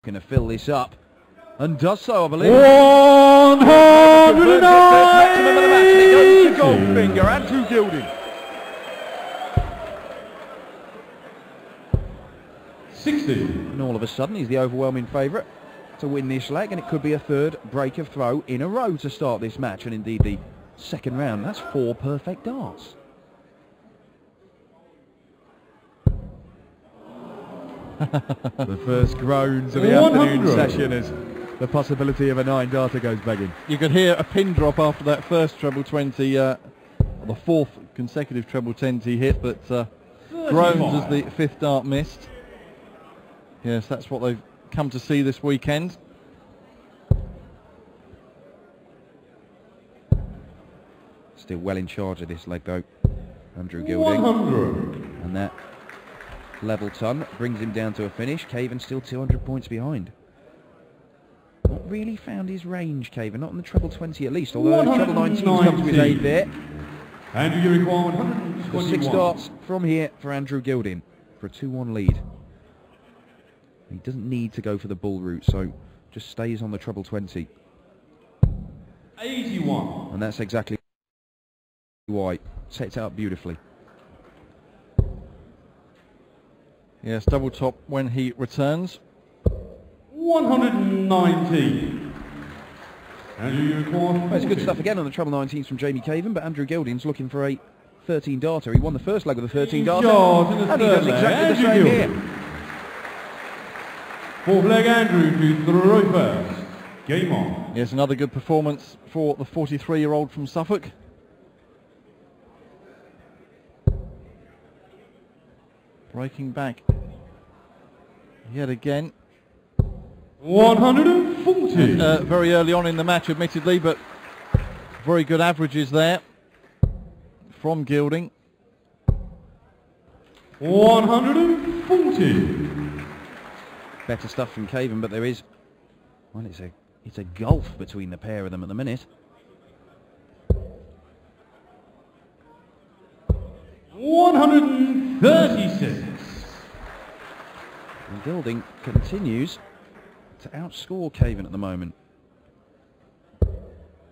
Going to fill this up. And does so, I believe. 190! Maximum of the match, and it goes to Goldfinger, Andrew Gilding. 60. And all of a sudden, he's the overwhelming favourite to win this leg, and it could be a third break of throw in a row to start this match, and indeed the second round. That's 4 perfect darts. The first groans of the 100. afternoon session as the possibility of a 9-darter goes begging. You could hear a pin drop after that first treble 20, the 4th consecutive treble 20 hit, but groans as the 5th dart missed. Yes, that's what they've come to see this weekend. Still well in charge of this leg though, Andrew Gilding. 100. And that level ton brings him down to a finish. Caven still 200 points behind. Not really found his range, Caven, not in the treble 20 at least, although the treble 19 comes with aid there. And you require 121. 6 darts from here for Andrew Gilding for a 2-1 lead. He doesn't need to go for the bull route, so just stays on the treble 20. 81. And that's exactly why. Sets it up beautifully. Yes, double top when he returns. 119. And you require 40. Well, it's good stuff again on the treble 19s from Jamie Caven, but Andrew Gilding's looking for a 13-darter. He won the first leg with a 13-darter, and he does exactly the same here. 4th leg, Andrew to throw first. Game on. Yes, another good performance for the 43-year-old from Suffolk. Breaking back yet again. 140. Very early on in the match, admittedly, but very good averages there from Gilding. 140. Better stuff from Caven, but there is, well, it's a gulf between the pair of them at the minute. 136. And Gilding continues to outscore Caven at the moment.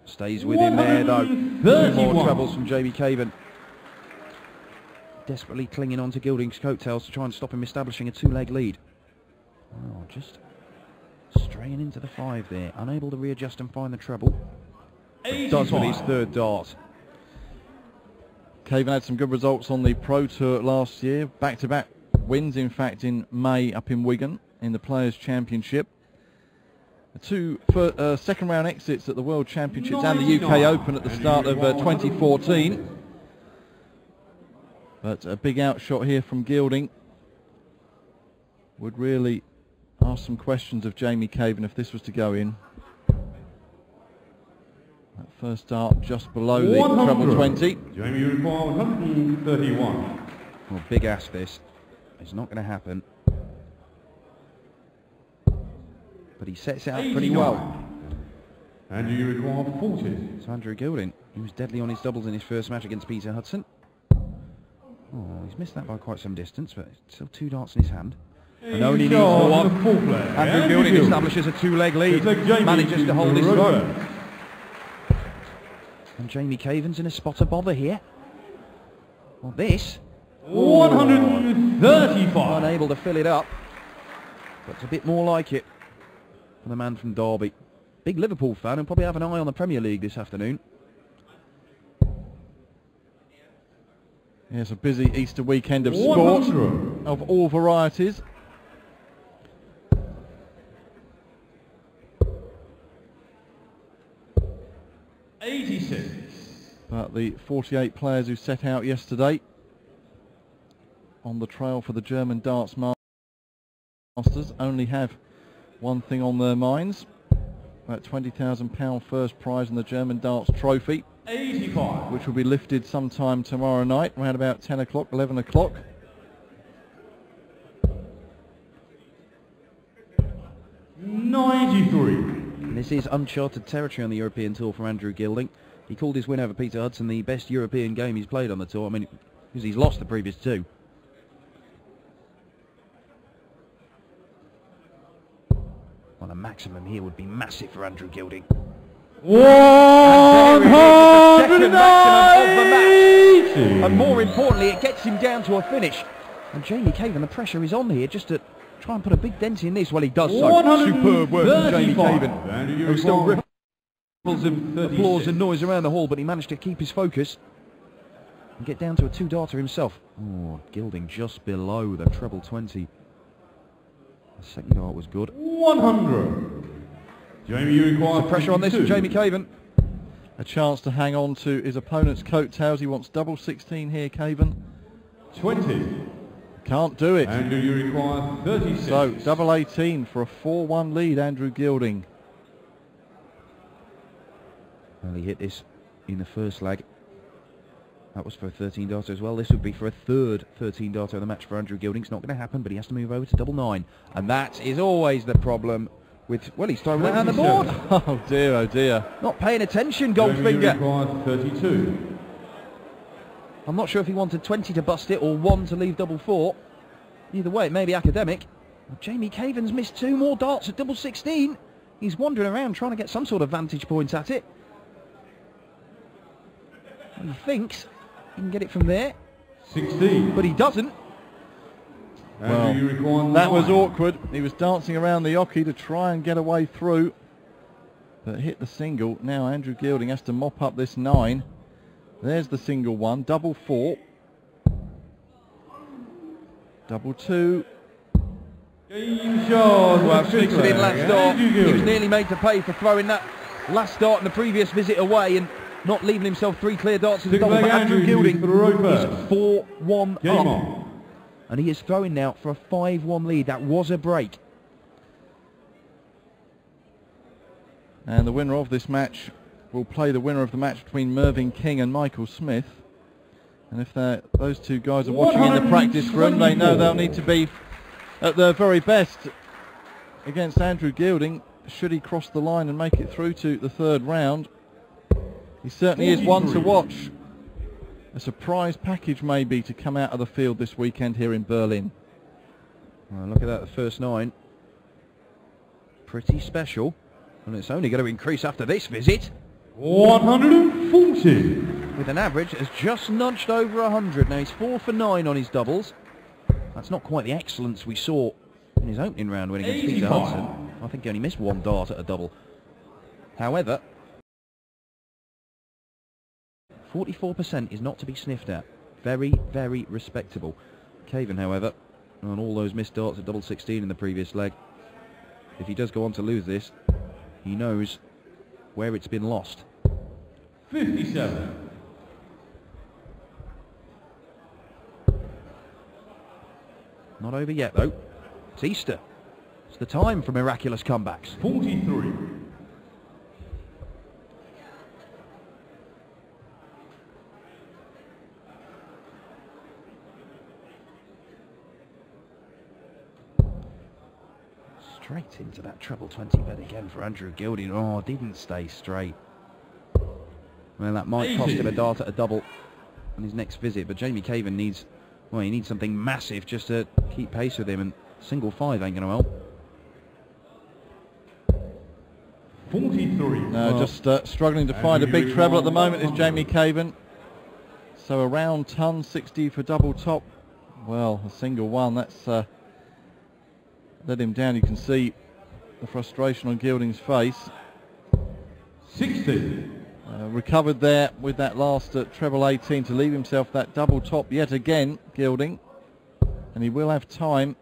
Stays with him there though. 2 more trebles from Jamie Caven. Desperately clinging on to Gilding's coattails to try and stop him establishing a 2-leg lead. Oh, just straying into the 5 there. Unable to readjust and find the treble. Does with his 3rd dart. Caven had some good results on the Pro Tour last year. Back-to-back wins, in fact, in May up in Wigan in the Players' Championship. 2 second-round exits at the World Championships and the UK Open at the start of 2014. But a big outshot here from Gilding would really ask some questions of Jamie Caven if this was to go in. That first dart just below the treble 20. Jamie, you require 131. Well, big ask this. It's not going to happen. But he sets it up pretty well. And you require 40. So Andrew Gilding, he was deadly on his doubles in his first match against Peter Hudson. Oh, he's missed that by quite some distance, but still 2 darts in his hand. And only needs more. Andrew Gilding establishes a 2-leg lead, manages to hold his own. And Jamie Caven's in a spot of bother here. Well, this 135. unable to fill it up, but it's a bit more like it for the man from Derby. Big Liverpool fan and probably have an eye on the Premier League this afternoon. Yes, a busy Easter weekend of sport of all varieties. But the 48 players who set out yesterday on the trail for the German Darts Masters only have one thing on their minds. That £20,000 first prize in the German Darts Trophy, 85. which will be lifted sometime tomorrow night, around about 10 o'clock, 11 o'clock. 93. And this is uncharted territory on the European Tour for Andrew Gilding. He called his win over Peter Hudson the best European game he's played on the tour. I mean, because he's lost the previous 2. Well, a maximum here would be massive for Andrew Gilding. 190! And more importantly, it gets him down to a finish. And Jamie Caven, the pressure is on here just to try and put a big dent in this. Well, he does so. Superb work from Jamie Caven. There was still ripples of applause and noise around the hall, but he managed to keep his focus and get down to a 2-darter himself. Oh, Gilding just below the treble 20. The second dart was good. 100. Jamie, you require Some pressure on this from Jamie Caven. A chance to hang on to his opponent's coattails. He wants double 16 here, Caven. 20. Can't do it. Andrew, you require 36. So, double 18 for a 4-1 lead, Andrew Gilding. Well, he hit this in the first leg. That was for a 13-darter as well. This would be for a third 13-darter of the match for Andrew Gilding. It's not going to happen, but he has to move over to double 9. And that is always the problem with, well, he's throwing around the board. Oh dear, oh dear. Not paying attention, Jamie, you Goldfinger. require 32. I'm not sure if he wanted 20 to bust it or 1 to leave double 4. Either way, it may be academic. Well, Jamie Caven's missed 2 more darts at double 16. He's wandering around trying to get some sort of vantage point at it. He thinks he can get it from there, 16. but he doesn't. Well, Andrew, you require that 9. was awkward. He was dancing around the oche to try and get away through, but hit the single. Now Andrew Gilding has to mop up this 9. There's the single 1, double 4, double 2. Game shot. Well, sticks it in last dart. Andrew He was Gilding. nearly made to pay for throwing that last dart in the previous visit away and not leaving himself 3 clear darts in the Six double. leg But Andrew Andrew Gilding for the roper. is 4-1 Game up. on. And he is throwing now for a 5-1 lead. That was a break. And the winner of this match will play the winner of the match between Mervyn King and Michael Smith. And if those two guys are watching in the practice room, they know they'll need to be at their very best against Andrew Gilding should he cross the line and make it through to the 3rd round. He certainly is one to watch. A surprise package maybe to come out of the field this weekend here in Berlin. Well, look at that, the first 9. Pretty special. And it's only going to increase after this visit. 140. With an average that has just nudged over 100. Now he's 4 for 9 on his doubles. That's not quite the excellence we saw in his opening round win against Peter 85. Hudson. I think he only missed 1 dart at a double. However, 44% is not to be sniffed at. Very, very respectable. Caven, however, on all those missed darts at double 16 in the previous leg, if he does go on to lose this, he knows where it's been lost. 57. Not over yet, though. It's Easter. It's the time for miraculous comebacks. 43. Straight into that treble 20 bed again for Andrew Gilding. Oh, didn't stay straight. Well, that might cost him a dart at a double on his next visit, but Jamie Caven needs, well, he needs something massive just to keep pace with him, and single 5 ain't going to help. 43. No, just struggling to find a big treble at the moment is Jamie Caven. So around ton, 60 for double top. Well, a single 1, that's let him down. You can see the frustration on Gilding's face. 60. Recovered there with that last treble 18 to leave himself that double top yet again, Gilding. And he will have time.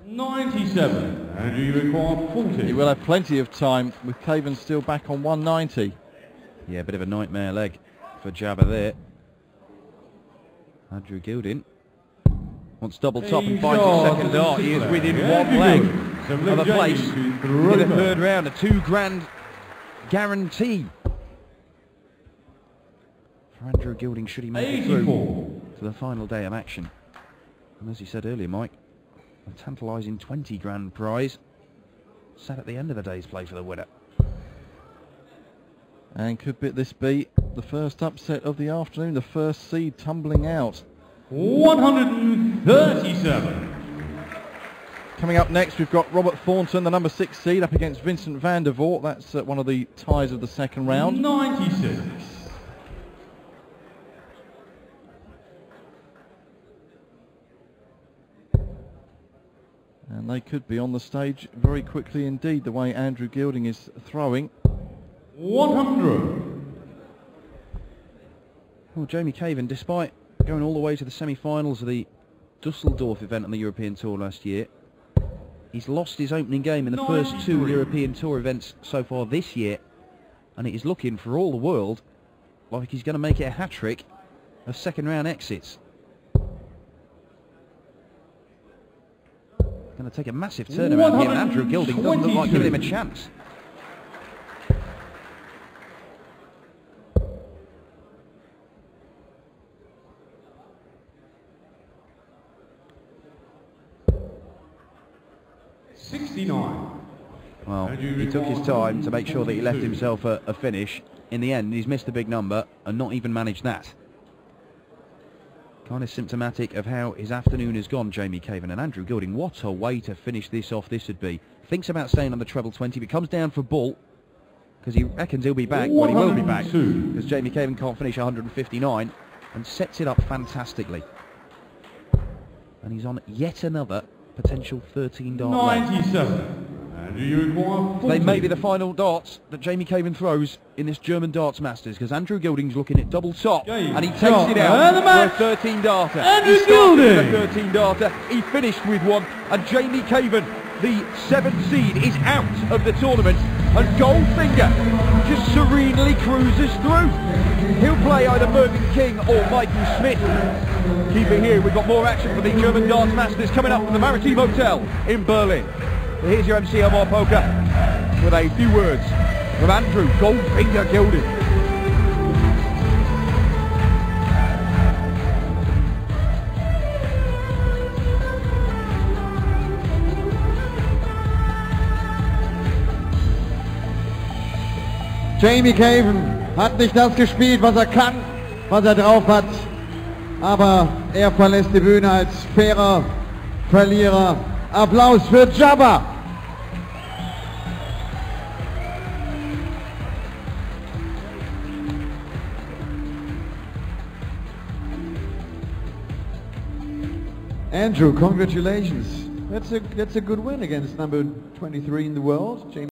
97. Andrew, you require 40. He will have plenty of time with Caven still back on 190. Yeah, a bit of a nightmare leg for Jabba there. Andrew Gilding wants double top and finds his second dart. He is within 1 leg of a place in the 3rd round. A £2,000 guarantee for Andrew Gilding should he make it through to the final day of action. And as you said earlier, Mike, a tantalising £20,000 prize sat at the end of the day's play for the winner. And could this be the first upset of the afternoon, the first seed tumbling out? 137. Coming up next, we've got Robert Thornton, the number 6 seed, up against Vincent van der Voort. That's one of the ties of the second round. 96. And they could be on the stage very quickly indeed, the way Andrew Gilding is throwing. 100. Well, Jamie Caven, despite going all the way to the semi-finals of the Dusseldorf event on the European Tour last year, he's lost his opening game in the first 2 European Tour events so far this year, and it is looking for all the world like he's going to make it a hat-trick of second round exits. Going to take a massive turnaround here, and Andrew Gilding doesn't look like giving him a chance. Well, he took his time to make sure that he left himself a finish. In the end, he's missed a big number and not even managed that. Kind of symptomatic of how his afternoon has gone, Jamie Caven. And Andrew Gilding, what a way to finish this off this would be. Thinks about staying on the treble 20, but comes down for ball because he reckons he'll be back. Well, he will be back because Jamie Caven can't finish 159 and sets it up fantastically. And he's on yet another potential 13 dart 97. And do you require 40? They may be the final darts that Jamie Caven throws in this German Darts Masters, because Andrew Gilding's looking at double top and he takes it out for a 13 darter. Andrew Gilding! With a 13 darter. He finished with one, and Jamie Caven, the 7th seed, is out of the tournament, and Goldfinger just serenely cruises through. He'll play either Mervyn King or Michael Smith. Keep it here, we've got more action for the German Darts Masters coming up from the Maritime Hotel in Berlin. So here's your MC Omar Poker with a few words from Andrew Goldfinger Gilding. Jamie Caven hat nicht das gespielt, was kann, was drauf hat, aber verlässt die Bühne als fairer Verlierer. Applaus für Jabba! Andrew, congratulations. That's a good win against number 23 in the world. James